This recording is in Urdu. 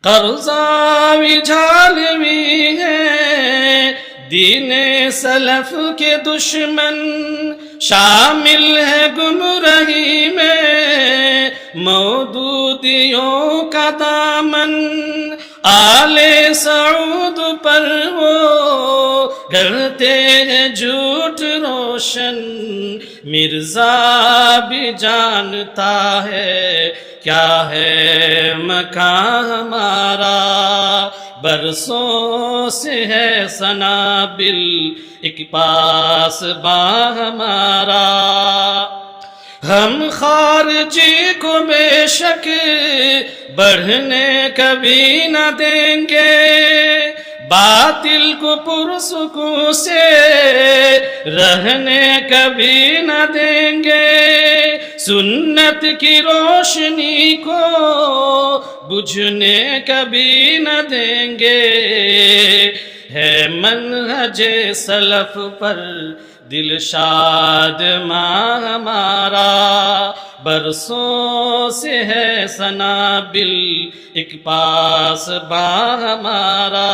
قرضہ جھالوی ہے دین سلف کے دشمن، شامل ہے گمراہی میں مودودیوں کا دامن، آل سعود پر وہ کرتے ہیں جھوٹ روشن، مرزا بھی جانتا ہے کیا ہے مکان ہمارا، برسوں سے ہے سنابل ایک پاس باں ہمارا، ہم خارجی کو بے شک بڑھنے کبھی نہ دیں گے، باطل کو پرسکون سے رہنے کبھی نہ دیں گے، سنت کی روشنی کو بجھنے کبھی نہ دیں گے، ہے منہج سلف پر دل شاد ماں ہمارا، برسوں سے ہے سنابل ایک پاس باں ہمارا۔